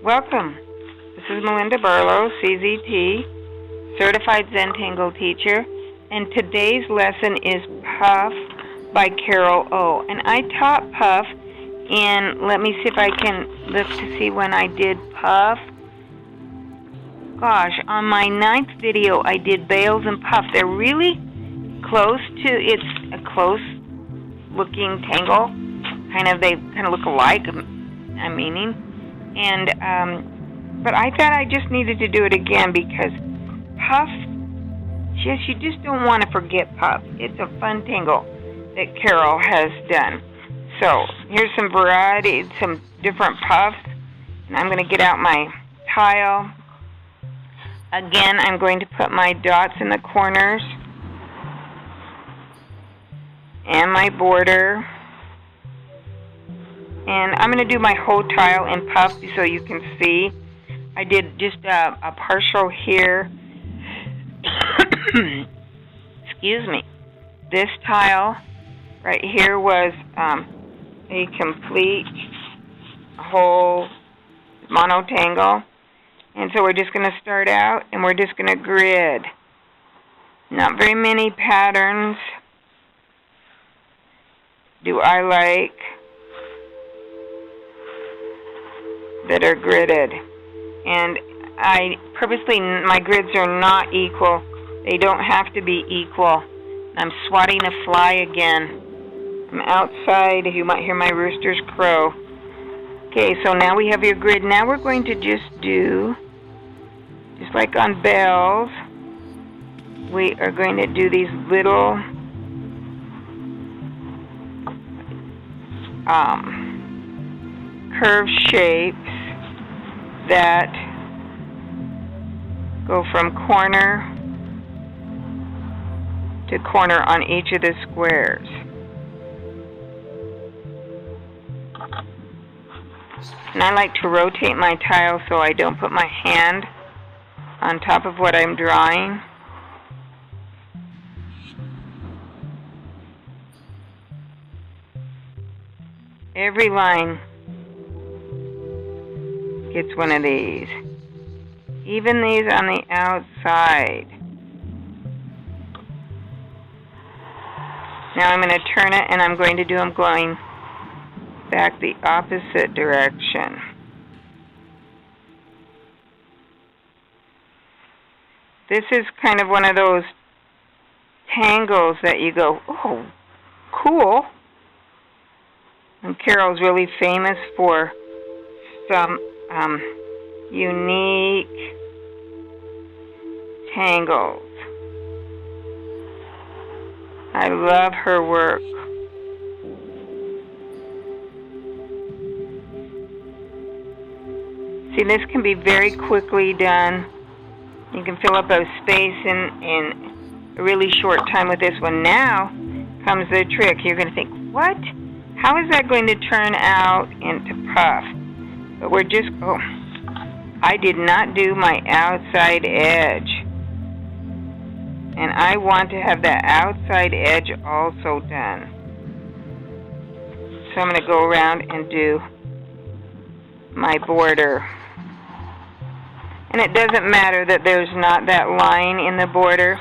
Welcome. This is Melinda Barlow, CZT, Certified Zentangle Teacher, and today's lesson is Puff by Carol Ohl. And I taught Puff in, let me see if I can look to see when I did Puff. Gosh, on my 9th video I did Bales and Puff. They're really close to, it's a close looking tangle. They kind of look alike, I'm meaning. And, but I thought I just needed to do it again because Puff, you just don't want to forget Puff. It's a fun tangle that Carol has done. So, here's some variety, some different puffs. And I'm going to get out my tile. Again, I'm going to put my dots in the corners. And my border. And I'm going to do my whole tile in Puff so you can see. I did just a partial here. Excuse me. This tile right here was a complete whole monotangle. And so we're just going to start out and we're just going to grid. Not very many patterns do I like that are gridded. And I purposely, my grids are not equal. They don't have to be equal. I'm swatting a fly again. I'm outside. You might hear my roosters crow. Okay, so now we have your grid. Now we're going to just do, just like on bells, we are going to do these little curved shapes that go from corner to corner on each of the squares. And I like to rotate my tile so I don't put my hand on top of what I'm drawing. Every line gets one of these. Even these on the outside. Now I'm going to turn it and I'm going back the opposite direction. This is kind of one of those tangles that you go, oh, cool. And Carol's really famous for some unique tangles. I love her work. See, this can be very quickly done. You can fill up a space in a really short time with this one. Now comes the trick. You're going to think, what? How is that going to turn out into Puff? But we're just, I did not do my outside edge. And I want to have that outside edge also done. So I'm going to go around and do my border. And it doesn't matter that there's not that line in the border.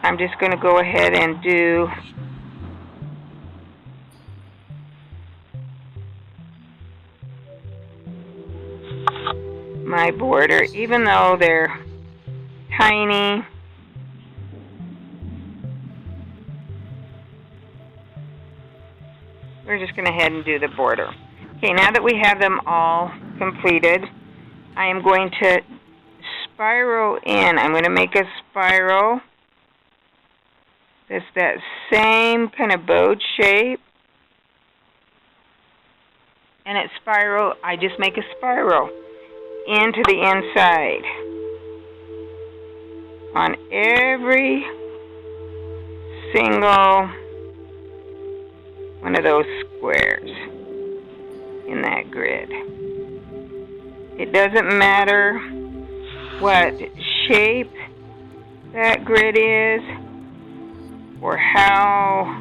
I'm just going to go ahead and do my border, even though they're tiny. We're just going to head and do the border. Okay, now that we have them all completed, I am going to spiral in. I'm going to make a spiral. It's that same kind of bowed shape. And at spiral, I just make a spiral into the inside on every single one of those squares in that grid. It doesn't matter what shape that grid is or how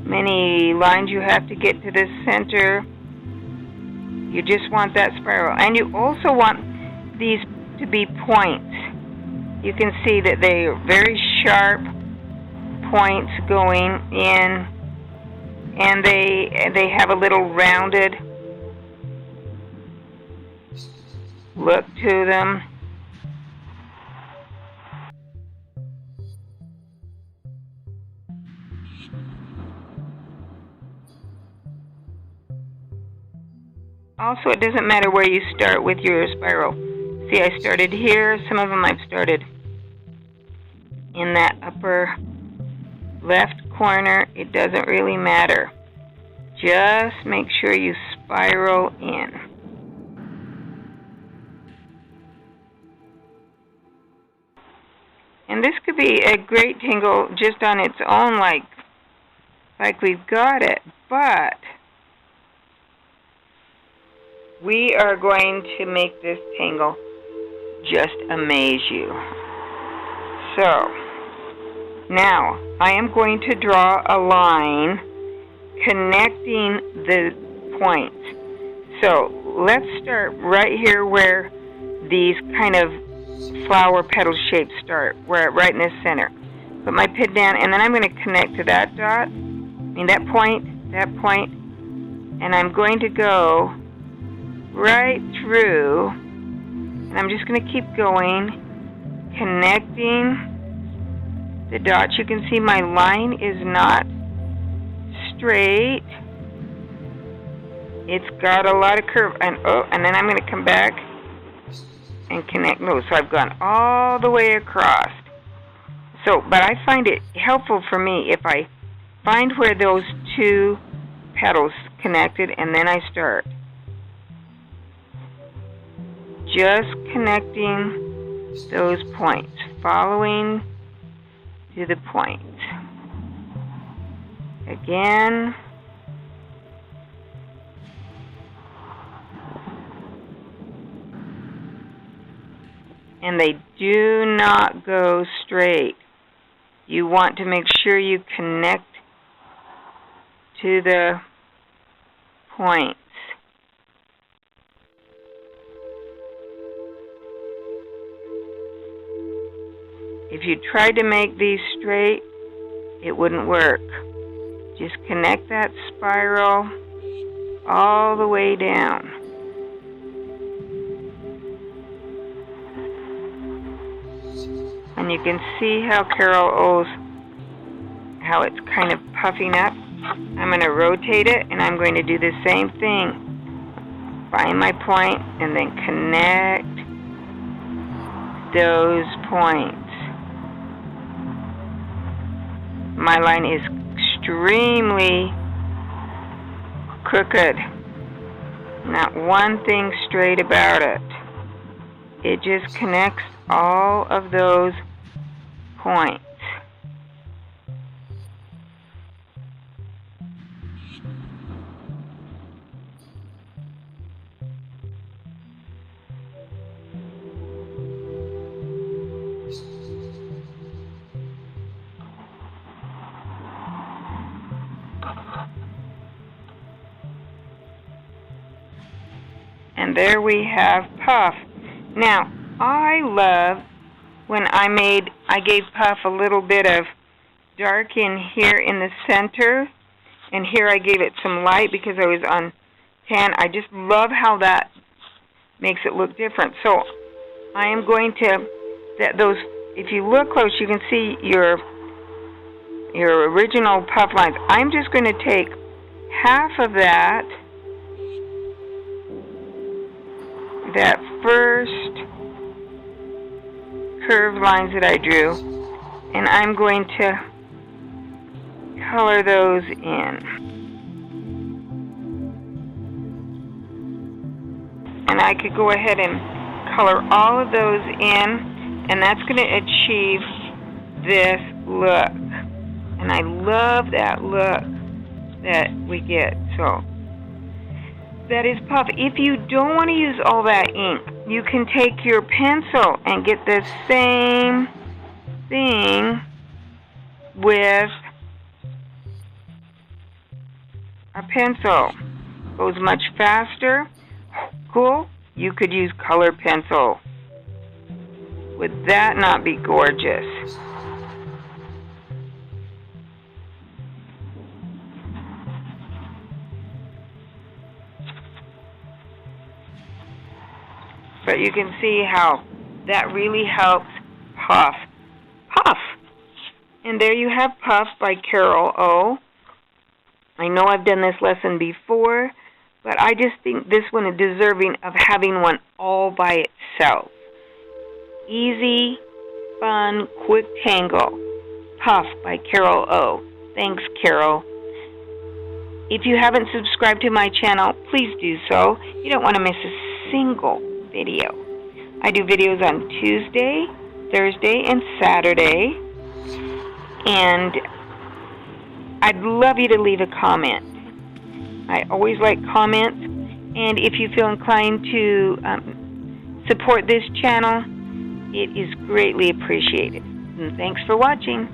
many lines you have to get to the center. You just want that spiral. And you also want these to be points. You can see that they are very sharp points going in, and they have a little rounded look to them. Also, it doesn't matter where you start with your spiral. See, I started here. Some of them I've started in that upper left corner. It doesn't really matter. Just make sure you spiral in. And this could be a great tingle just on its own, like we've got it, but we are going to make this tingle just amaze you. So, now I am going to draw a line connecting the points. So, let's start right here where these kind of flower petal shapes start, right in the center. Put my pin down, and then I'm going to connect to that dot, that point, and I'm going to go right through, and I'm just going to keep going, connecting the dots. You can see my line is not straight. It's got a lot of curve, and then I'm going to come back and connect those. So I've gone all the way across. So, but I find it helpful for me if I find where those two petals connected, and then I start just connecting those points, following to the point. Again. And they do not go straight. You want to make sure you connect to the points. If you tried to make these straight, it wouldn't work. Just connect that spiral all the way down. And you can see how Carol Ohl's, how it's kind of puffing up. I'm going to rotate it, and I'm going to do the same thing. Find my point, and then connect those points. My line is extremely crooked. Not one thing straight about it. It just connects all of those points. And there we have Puff. Now, I love when I gave Puff a little bit of dark in here in the center, and here I gave it some light because I was on tan. I just love how that makes it look different. So I am going to, if you look close, you can see your original Puff lines. I'm just going to take half of that first curved lines that I drew, and I'm going to color those in. And I could go ahead and color all of those in, and that's going to achieve this look. And I love that look that we get. So that is Puff. If you don't want to use all that ink, you can take your pencil and get the same thing with a pencil. Goes much faster. school, you could use color pencil. Would that not be gorgeous? But you can see how that really helps Puff. Puff! And there you have Puff by Carol Ohl. I know I've done this lesson before, but I just think this one is deserving of having one all by itself. Easy, fun, quick tangle. Puff by Carol Ohl. Thanks, Carol. If you haven't subscribed to my channel, please do so. You don't want to miss a single video. I do videos on Tuesday, Thursday, and Saturday. And I'd love you to leave a comment. I always like comments. And if you feel inclined to support this channel, it is greatly appreciated. And thanks for watching.